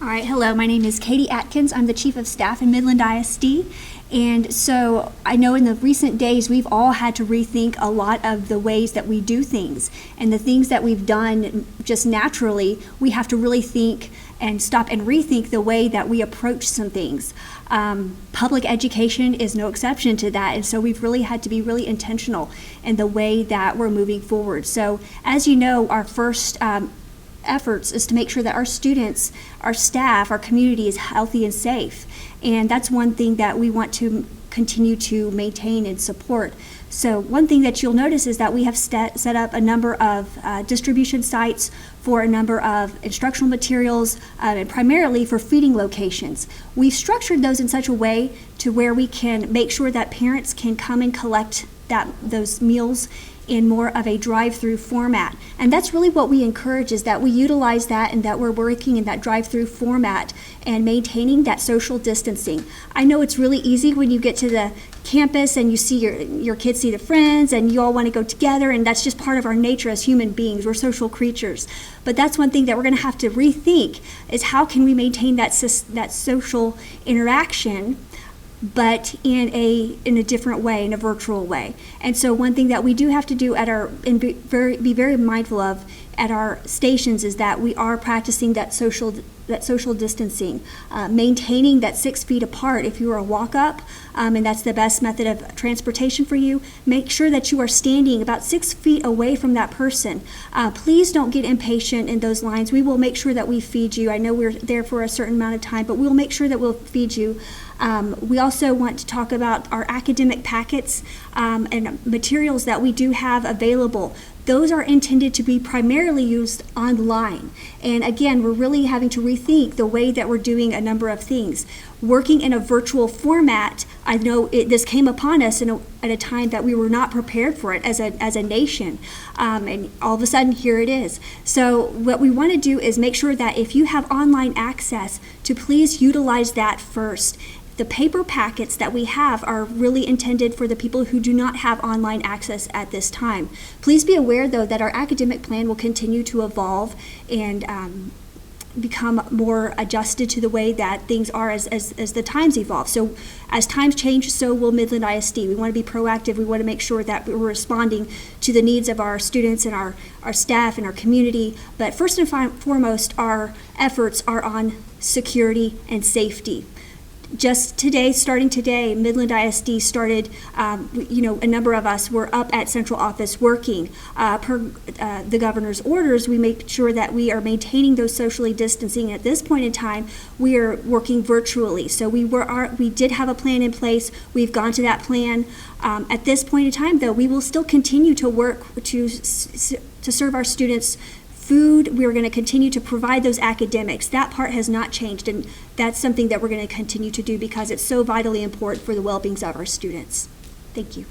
All right, hello, my name is Katie Atkins. I'm the Chief of Staff in Midland ISD. And so I know in the recent days, we've all had to rethink a lot of the ways that we do things. And the things that we've done just naturally, we have to really think and stop and rethink the way that we approach some things. Public education is no exception to that. And so we've really had to be really intentional in the way that we're moving forward. So as you know, our first efforts is to make sure that our students, our staff, our community is healthy and safe. And that's one thing that we want to continue to maintain and support. So one thing that you'll notice is that we have set up a number of distribution sites for a number of instructional materials and primarily for feeding locations. We've structured those in such a way to where we can make sure that parents can come and collect those meals in more of a drive-through format. And that's really what we encourage, is that we utilize that and that we're working in that drive-through format and maintaining that social distancing. I know it's really easy when you get to the campus and you see your kids see the friends and you all want to go together, and that's just part of our nature as human beings. We're social creatures. But that's one thing that we're going to have to rethink, is how can we maintain that social interaction but in a different way, in a virtual way. And so one thing that we do have to do be very mindful of at our stations is that we are practicing that social distancing, maintaining that 6 feet apart. If you are a walk-up, and that's the best method of transportation for you, make sure that you are standing about 6 feet away from that person. Please don't get impatient in those lines. We will make sure that we feed you. I know we're there for a certain amount of time, but we'll make sure that we'll feed you. We also want to talk about our academic packets and materials that we do have available. Those are intended to be primarily used online. And again, we're really having to rethink the way that we're doing a number of things. Working in a virtual format, I know this came upon us at a time that we were not prepared for it as a nation. And all of a sudden, here it is. So what we want to do is make sure that if you have online access, to please utilize that first. The paper packets that we have are really intended for the people who do not have online access at this time. Please be aware, though, that our academic plan will continue to evolve and become more adjusted to the way that things are as the times evolve. So as times change, so will Midland ISD. We want to be proactive. We want to make sure that we're responding to the needs of our students and our staff and our community. But first and foremost, our efforts are on security and safety. Just today, starting today, Midland ISD started, a number of us were up at central office working. Per the governor's orders, we make sure that we are maintaining those socially distancing. At this point in time, we are working virtually. So we did have a plan in place. We've gone to that plan. At this point in time, though, we will still continue to work to serve our students food. We're going to continue to provide those academics. That part has not changed, and that's something that we're going to continue to do because it's so vitally important for the well-being of our students. Thank you.